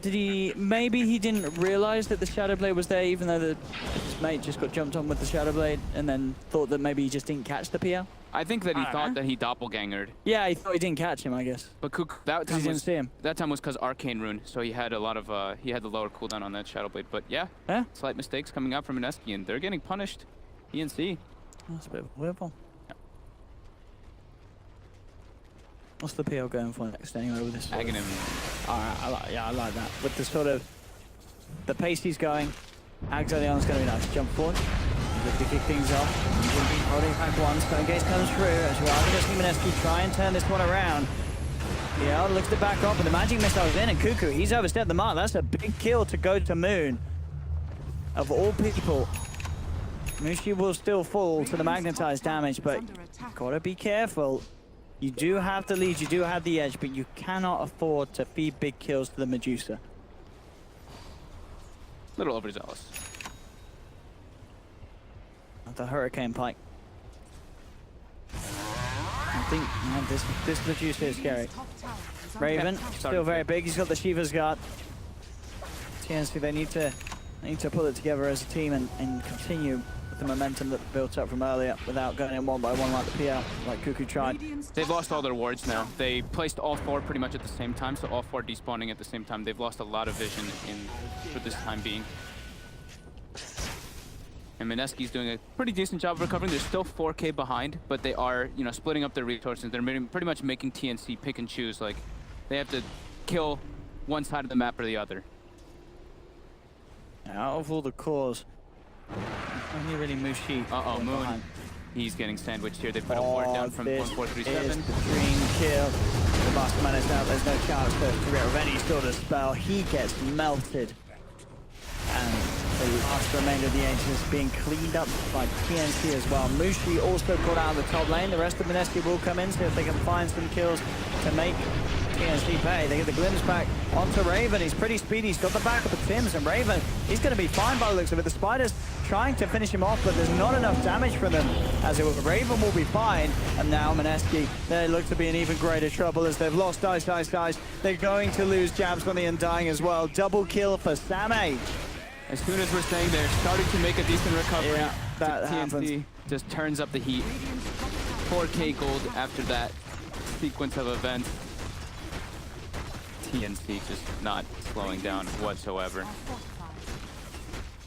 Did he... Maybe he didn't realize that the Shadow Blade was there, even though his mate just got jumped on with the Shadow Blade, and then thought that maybe he just didn't catch the PL? I think that he thought that he doppelgangered. Yeah, he thought he didn't catch him, I guess. But that time didn't see him. That time was because Arcane Rune, so he had a lot of he had the lower cooldown on that Shadow Blade. But yeah, slight mistakes coming out from Mineski, and they're getting punished. TNC. That's a bit of a weird one. What's the PL going for next anyway with this? Aghanim. Alright, I like that. With the sort of the pace he's going, Ags early on is going to be nice. Jump forward. To kick things off. Holding back one, Stone Gaze comes through as well. I'm going to see Mineski try and turn this one around. Yeah, looks to back off, but the magic missile's in, and Cuckoo, he's overstepped the mark. That's a big kill to go to Moon. Of all people, Mushi will still fall to the magnetized damage, but gotta be careful. You do have the lead, you do have the edge, but you cannot afford to feed big kills to the Medusa. Little overzealous. The Hurricane Pike. I think this Medusa is scary. Raven, still very big. He's got the Shiva's Guard. TNC, they need to pull it together as a team and continue with the momentum that built up from earlier without going in one by one like the PL, like Cuckoo tried. They've lost all their wards now. They placed all four pretty much at the same time, so all four despawning at the same time. They've lost a lot of vision for this time being. And Mineski's doing a pretty decent job of recovering. They're still 4K behind, but they are, splitting up their resources. They're pretty much making TNC pick and choose. Like, they have to kill one side of the map or the other. Out of all the cores, only really Mushi. Uh-oh, Moon. Behind. He's getting sandwiched here. They put a ward down from 1437. Is the dream kill. The Masterman is out. There's no chance to get with any sort of spell. He gets melted. And the last remainder of the Ancient is being cleaned up by TNC as well. Mushi also caught out of the top lane. The rest of Mineski will come in, see if they can find some kills to make TNC pay. They get the glimpse back onto Raven. He's pretty speedy. He's got the back of the Tims, and Raven, he's going to be fine by the looks of it. The Spiders trying to finish him off, but there's not enough damage for them. As it was, Raven will be fine. And now Mineski, they look to be in even greater trouble as they've lost Ice. They're going to lose jabs on the Undying as well. Double kill for Samay. As soon as we're saying they're starting to make a decent recovery, Yeah, that TNC happens. just turns up the heat. 4K gold after that sequence of events. TNC just not slowing down whatsoever.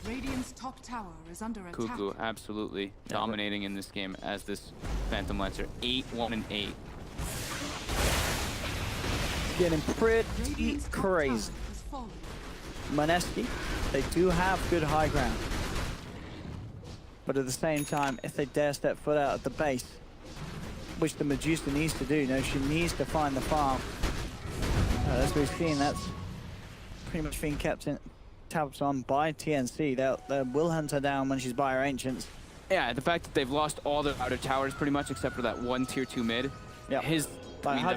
Radiant's top tower is under attack. Cuckoo absolutely dominating in this game as this Phantom Lancer. 8-1-8. Getting pretty Radiant's top crazy. tower has fallen. Mineski, they do have good high ground. But at the same time, if they dare step foot out of the base, which the Medusa needs to do, she needs to find the farm. As we've seen, that's pretty much being kept in tabs on by TNC. They will hunt her down when she's by her Ancients. Yeah, the fact that they've lost all their outer towers pretty much except for that one tier 2 mid. Yep. The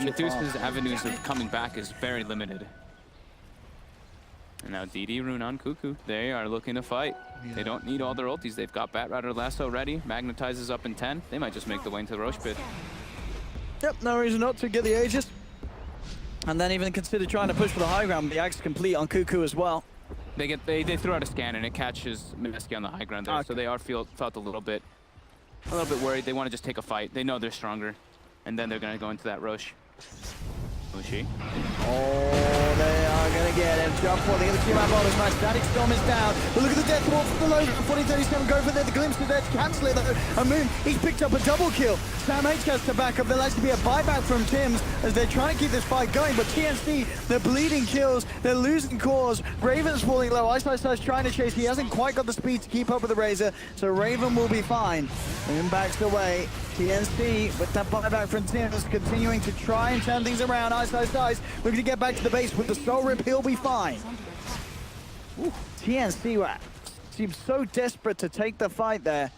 Medusa's avenues of coming back is very limited. And now DD Rune on Cuckoo. They are looking to fight. They don't need all their ultis. They've got Bat Rider Lasso ready. Magnetizes up in 10. They might just make the way into the Roche pit. Yep, no reason not to get the Aegis. And then even consider trying to push for the high ground. The Axe complete on Cuckoo as well. They throw out a scan and it catches Mineski on the high ground there. Okay. So they are felt a little bit worried. They want to just take a fight. They know they're stronger. And then they're going to go into that Roche. Mushi. Oh, they are going to get him. Jump for the other team out bottom smash. Static Storm is down. But look at the death wall from the low. 40-37 go for the glimpse of there to cancel it though. And Moon, he's picked up a double kill. Sam H has to back up. There'll actually be a buyback from Tim's as they're trying to keep this fight going. But TNC, they're bleeding kills. They're losing cores. Raven's falling low. Ice trying to chase. He hasn't quite got the speed to keep up with the Razor. So Raven will be fine. Moon backs away. TNC with that buyback from Tim's continuing to try and turn things around. Ice. Looking to get back to the base with the Soul Rip. He'll be fine. Ooh, TNC seems so desperate to take the fight there.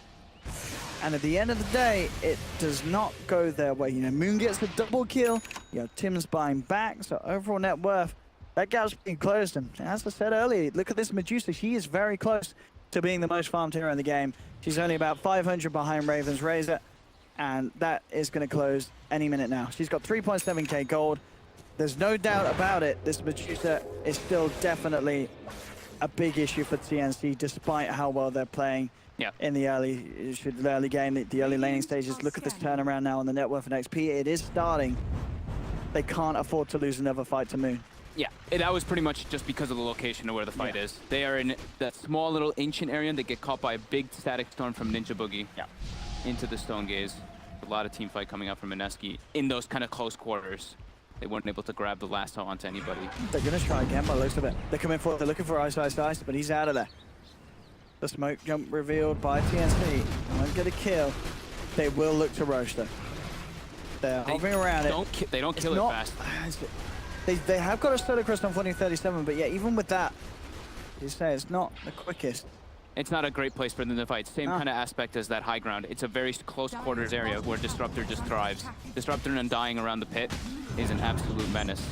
And at the end of the day, it does not go their way. You know, Moon gets the double kill. You know, Tim's buying back. So overall net worth, that gap's being closed. And as I said earlier, look at this Medusa. She is very close to being the most farmed hero in the game. She's only about 500 behind Raven's Razor. And that is going to close any minute now. She's got 3.7k gold. There's no doubt about it. This Medusa is still definitely a big issue for TNC, despite how well they're playing in the early game, the early laning stages. Look at this turnaround now on the net worth and XP. It is starting. They can't afford to lose another fight to Moon. Yeah, that was pretty much just because of the location of where the fight is. They are in that small little ancient area and they get caught by a big static storm from Ninja Boogie into the Stone Gaze. A lot of team fight coming up from Mineski in those kind of close quarters. They weren't able to grab the lasso onto anybody. They're going to try again by the looks of it. They're coming forward. They're looking for Ice, but he's out of there. The smoke jump revealed by TNC. Won't get a kill. They will look to Roche though. They're hovering around it. They don't kill it fast. They have got a Solar Crest on 40-37, but yeah, even with that, you say it's not the quickest. It's not a great place for them to fight. Same kind of aspect as that high ground. It's a very close quarters area where Disruptor just thrives. Disruptor and Undying around the pit is an absolute menace.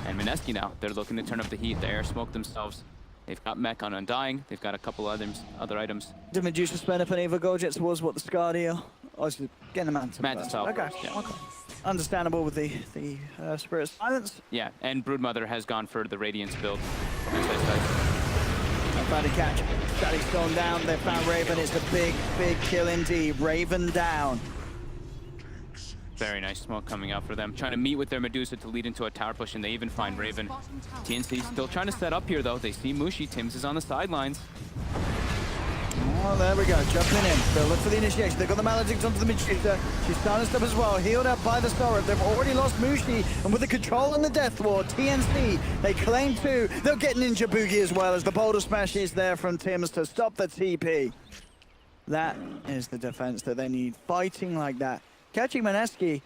And Mineski now, they're looking to turn up the heat. They air smoke themselves. They've got mech on Undying. They've got a couple other items. Did Medusa spend up an Eva gold jet towards what the Scar deal? I was getting the Mantis. Mantis out okay. first, yeah. Okay. Understandable with the Spirit of Silence. Yeah, and Broodmother has gone for the Radiance build. Found a catch. Static Stone down. They found Raven. It's a big kill indeed. Raven down. Very nice smoke coming out for them. Trying to meet with their Medusa to lead into a tower push, and they even find Raven. TNC still trying to set up here, though. They see Mushi. Tim's is on the sidelines. Oh, there we go. Jumping in. They'll look for the initiation. They've got the Maledict onto the Medusa. She's silenced up as well. Healed up by the Sorrow. They've already lost Mushi. And with the control on the Death Ward, TNC, they claim two. They'll get Ninja Boogie as well as the Boulder Smash is there from Tim's to stop the TP. That is the defense that they need. Fighting like that. Catching Mineski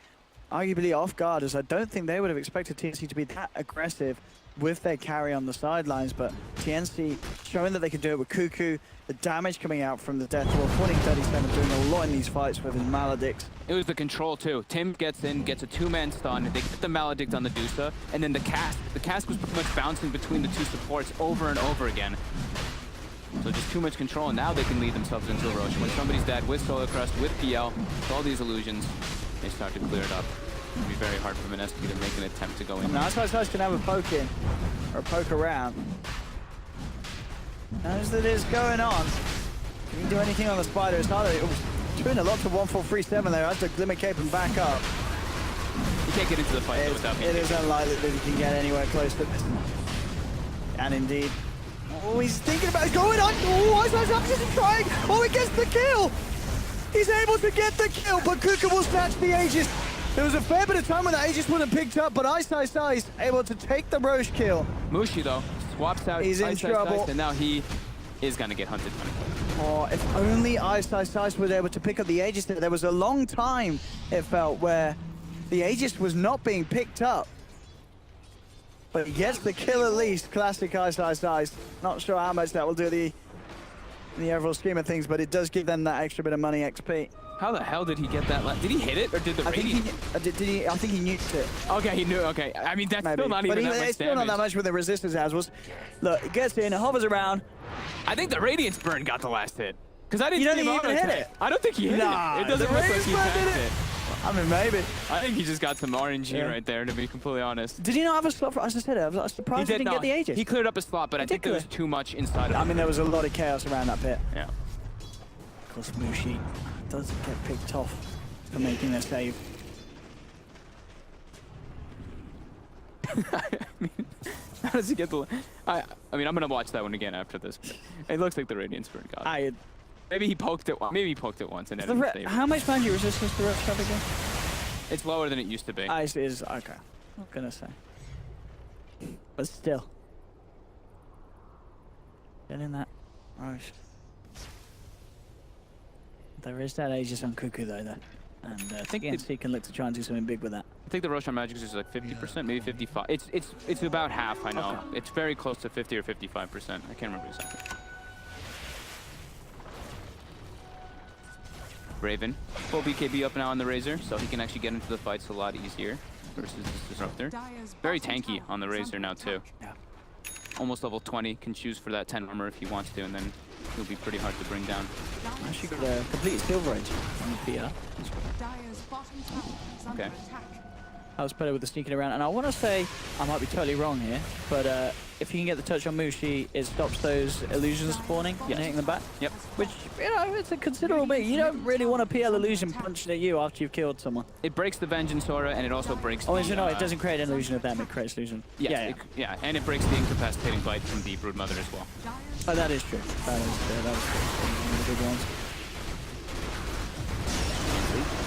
arguably off guard, as I don't think they would have expected TNC to be that aggressive with their carry on the sidelines, but TNC showing that they can do it with Cuckoo, the damage coming out from the Death Wall, 40-37 doing a lot in these fights with his Maledict. It was the control too. Tim gets in, gets a two-man stun, they get the Maledict on the Dusa, and then the cask was pretty much bouncing between the two supports over and over again. So just too much control, and now they can lead themselves into a Roche. When somebody's dead with Solar Crest, with PL, with all these illusions, they start to clear it up. It'll be very hard for Mineski to make an attempt to go in. Now, Ice can have a poke in, or a poke around. Knows that is going on. Can he do anything on the Spider? It's not doing a lot to 1437 there. Has to Glimmer Cape and back up. You can't get into the fight without being. It is unlikely that he can get anywhere close to this. And indeed. Oh, he's thinking about it. Going on. Oh, Ice is trying. Oh, he gets the kill. He's able to get the kill, but Kuka will snatch the Aegis. There was a fair bit of time when the Aegis wasn't picked up, but Ice able to take the Roche kill. Mushi, though, swaps out. He's in trouble. And now he is going to get hunted. Oh, if only Ice was able to pick up the Aegis. There was a long time, it felt, where the Aegis was not being picked up. But he gets the kill at least. Classic Ice. Not sure how much that will do in the overall scheme of things, but it does give them that extra bit of money XP. How the hell did he get that? Did he hit it or did the I think radiant? I think he nuked it. Okay, he knew. Okay, I mean that's Maybe. still not But even that much it's still not that much with the resistance as was. Look, it gets in, hovers around. I think the Radiance Burn got the last hit. Because I didn't You don't see him think he even auto hit attack. I don't think he hit Nah, it. It doesn't the look like Radiance he Burn did tanked it. it. I mean, maybe. I think he just got some RNG Yeah. right there, to be completely honest. Did he not have a slot for, as I said, I was surprised he didn't get the Aegis. He cleared up a slot, but I think there was too much inside of I him. mean, there was a lot of chaos around that pit. Yeah. Of course, Mushi doesn't get picked off for making their save. I mean, how does he get the... I mean, I'm going to watch that one again after this. It looks like the Radiance Burn got it. Maybe he poked it. Maybe he poked it once and then it saved it. How much magic resistance do refs have again? It's lower than it used to be. Ice is okay. Not gonna say, but still, get in that. Right. There is that Aegis on Cuckoo though, and I think TNC can look to try and do something big with that. I think the Roshan Magic is like 50%, maybe 55. It's about half. I know. Okay. It's very close to 50 or 55%. I can't remember exactly. Raven, full BKB up now on the Razor, so he can actually get into the fights a lot easier versus this Disruptor. Very tanky on the Razor now too. Yeah. Almost level 20, can choose for that 10 armor if he wants to, and then he'll be pretty hard to bring down. Actually got a complete Silver Edge on the PR. Dire's bottom tower is under Okay. attack. I was better with the sneaking around, and I want to say, I might be totally wrong here, but if you can get the touch on Mushi, it stops those illusions spawning and hitting them back. Yep. Which, you know, it's a considerable bit. You don't really want a PL illusion punching at you after you've killed someone. It breaks the Vengeance Aura, and it also breaks Oh, the... is it not? It doesn't create an illusion of them, it creates illusion. Yes, yeah, and it breaks the incapacitating bite from the Broodmother as well. Dire's Oh, that is true. That is true. One of the big ones.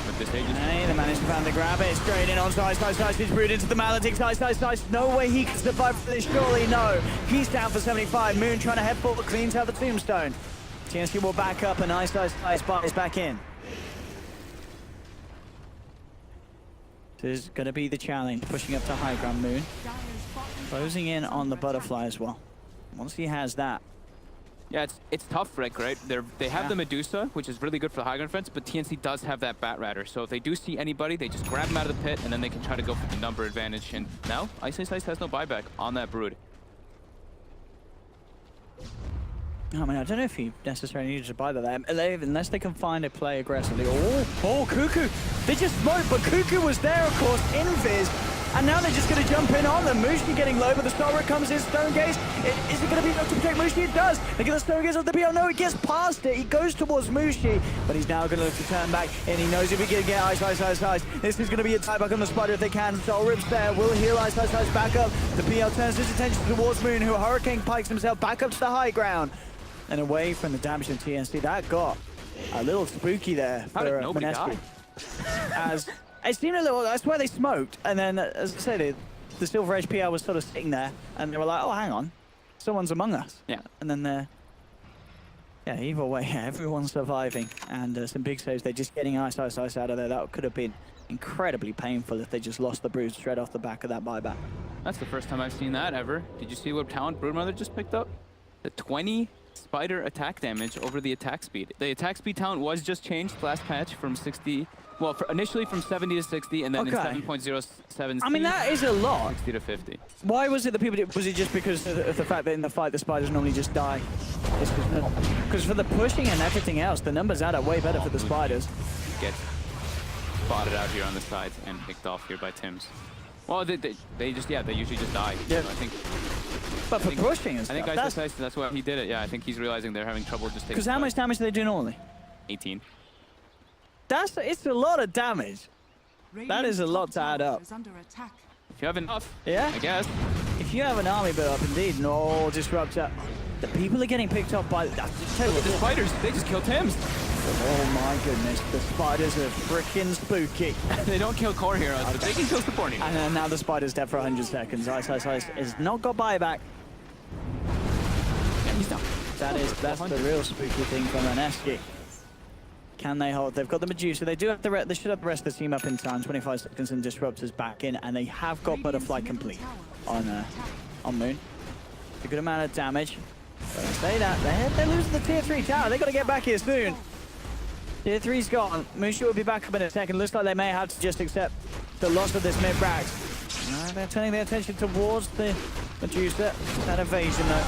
With this Aegis. Hey, they managed to find the grab it. Straight in on Size. He's brewed into the Maledict. Size. No way he can survive for this, surely no. He's down for 75. Moon trying to head forward, cleans out the Tombstone. TNC will back up and Size is back in. This is going to be the challenge, pushing up to high ground. Moon closing in on the Butterfly as well. Once he has that, Yeah, it's tough, Rick, right? They have the Medusa, which is really good for the high ground defense, but TNC does have that Bat Rider. So if they do see anybody, they just grab them out of the pit, and then they can try to go for the number advantage. And now, Ice has no buyback on that Brood. I mean, I don't know if he necessarily needed to buy that, unless they can find a play aggressively. Oh, Cuckoo! They just smoked, but Cuckoo was there, of course, in Viz, and now they're just going to jump in on them. Mushi getting low, but the Star Root comes in, Stone Gaze. Is it going to be enough to protect Mushi? It does! They get the Stone Gaze off the PL. No, it gets past it. He goes towards Mushi, but he's now going to look to turn back, and he knows if he can get Ice. This is going to be a tie back on the Spider if they can. Star Rip's there, will heal Ice back up. The PL turns his attention towards Moon, who Hurricane pikes himself back up to the high ground. And away from the damage in TNC, that got a little spooky there How for did nobody Mineski. die? As it seemed a little, that's where they smoked, and then as I said, the Silver Edge PR was sort of sitting there, and they were like, oh, hang on, someone's among us. Yeah. And then yeah, either way, everyone's surviving, and some big saves. They're just getting Ice out of there. That could have been incredibly painful if they just lost the Brood straight off the back of that buyback. That's the first time I've seen that ever. Did you see what talent Broodmother just picked up? The 20 Spider attack damage over the attack speed. The attack speed talent was just changed last patch from 60, well, initially from 70 to 60, and then in 7.07. I mean, that is a lot. 60 to 50. Why was it that people did, was it just because of the fact that in the fight the Spiders normally just die? Because for the pushing and everything else, the numbers add up way better for the Spiders. Gets spotted out here on the sides and picked off here by Tims. Well, they usually just die. Yeah. So I think. But for pushing and I think stuff, that's why he did it. Yeah, I think he's realizing they're having trouble just taking. because how much damage do they do normally? 18. It's a lot of damage. That is a lot to add up. is under attack. If you have enough, Yeah? I guess. If you have an army built up, indeed, no Disruptor. The people are getting picked up by... The Spiders, they just killed Tims. Oh my goodness, the Spiders are freaking spooky. They don't kill core heroes, but they can kill supporting. And then now the Spider's dead for 100 seconds. Ice has not got buyback. Yeah, he's down. That's the real spooky thing from Mineski. Can they hold? They've got the Medusa. They do have they should have the rest of the team up in time. 25 seconds and Disruptors back in, and they have got Butterfly complete on Moon. A good amount of damage. But I say that they're losing the tier 3 tower. They got to get back here soon. Tier 3's gone. Mushi will be back up in a second. Looks like they may have to just accept the loss of this mid-Brax. They're turning their attention towards the Medusa. That evasion though.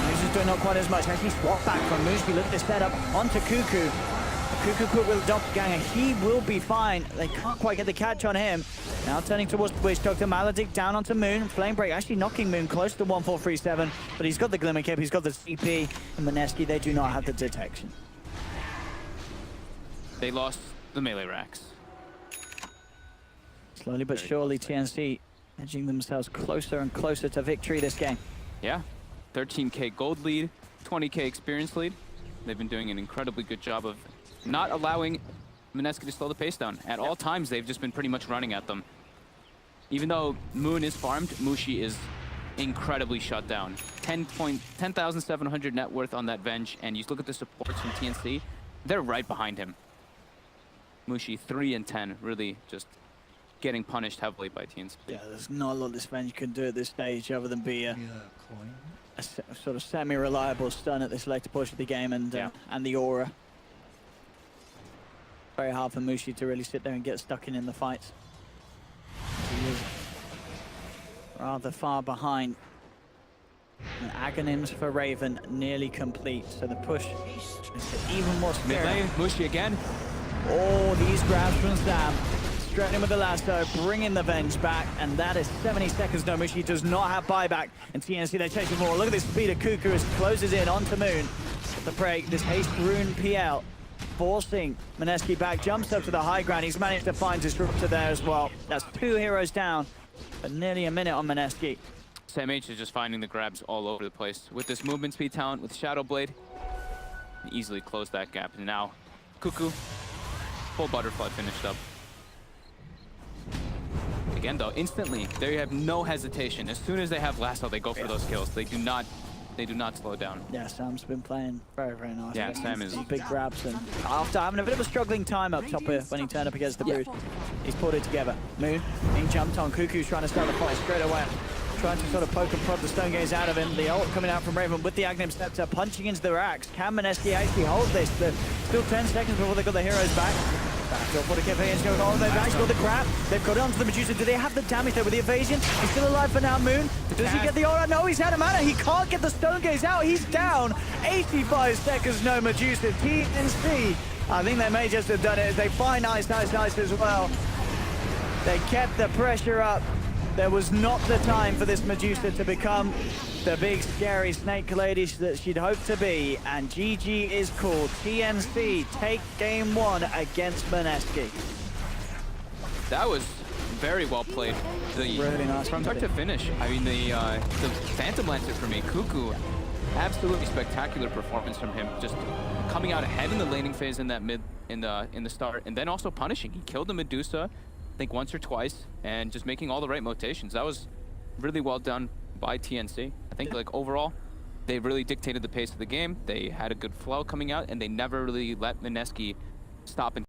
Mushi's doing not quite as much. Actually swap back from Mushi. Look at this setup onto Cuckoo. Cuckoo cook with the doppelganger. He will be fine. They can't quite get the catch on him. Now turning towards the Witch Doctor. Maledict down onto Moon. Flame Break actually knocking Moon close to 1437. But he's got the Glimmer Cape. He's got the CP. And Mineski, they do not have the detection. They lost the melee racks. Slowly but surely, TNC edging themselves closer and closer to victory this game. Yeah, 13k gold lead, 20k experience lead. They've been doing an incredibly good job of not allowing Mineski to slow the pace down. At all times, they've just been pretty much running at them. Even though Moon is farmed, Mushi is incredibly shut down. 10,700 net worth on that Venge, and you look at the supports from TNC, they're right behind him. Mushi 3 and 10, really just getting punished heavily by TNC. Yeah, there's not a lot this Venge can do at this stage other than be a sort of semi-reliable stun at this later push of the game and the aura. Very hard for Mushi to really sit there and get stuck in the fights. He is rather far behind. And Aghanim's for Raven nearly complete, so the push is even more scary. Mid lane, Mushi again. Oh, these grabs from Sam. Straight in with the lasso, bringing the Venge back, and that is 70 seconds. No, Mushi does not have buyback, and TNC, they're chasing more. Look at this speed of Cuckoo as he closes in onto Moon. The break, this haste rune PL, forcing Mineski back, jumps up to the high ground. He's managed to find Disruptor there as well. That's 2 heroes down, but nearly a minute on Mineski. Sam H is just finding the grabs all over the place. With this movement speed talent, with Shadow Blade, he easily closed that gap. And now, Cuckoo, full butterfly finished up. Again though, instantly, they have no hesitation. As soon as they have lasso, they go for those kills. They do not slow down. Yeah, Sam's been playing very, very nice. Yeah, Sam is big grabs, and after having a bit of a struggling time up top here when he turned up against the Brood, he's pulled it together. Moon being jumped on. Cuckoo's trying to start the fight straight away. Trying to sort of poke and prod the Stone Gaze out of him. The ult coming out from Raven with the Aghanim Scepter, punching into the racks. Can Mineski actually hold this? Still 10 seconds before they got the heroes back. Backfield for the campaign, going on. They've actually got the grab. They've got it onto the Medusa. Do they have the damage there with the evasion? He's still alive for now, Moon. Does he get the aura? No, he's out of mana. He can't get the Stone Gaze out. He's down. 85 seconds, no Medusa. TNC. I think they may just have done it as they find Ice as well. They kept the pressure up. There was not the time for this Medusa to become the big scary snake lady that she'd hoped to be, and GG is called. TNC take game 1 against Mineski. That was very well played. Really nice from start to finish. I mean, the Phantom Lancer for me, Cuckoo, absolutely spectacular performance from him. Just coming out ahead in the laning phase in that in the start, and then also punishing. He killed the Medusa, I think once or twice, and just making all the right rotations. That was really well done by TNC. I think like overall, they really dictated the pace of the game. They had a good flow coming out, and they never really let Mineski stop and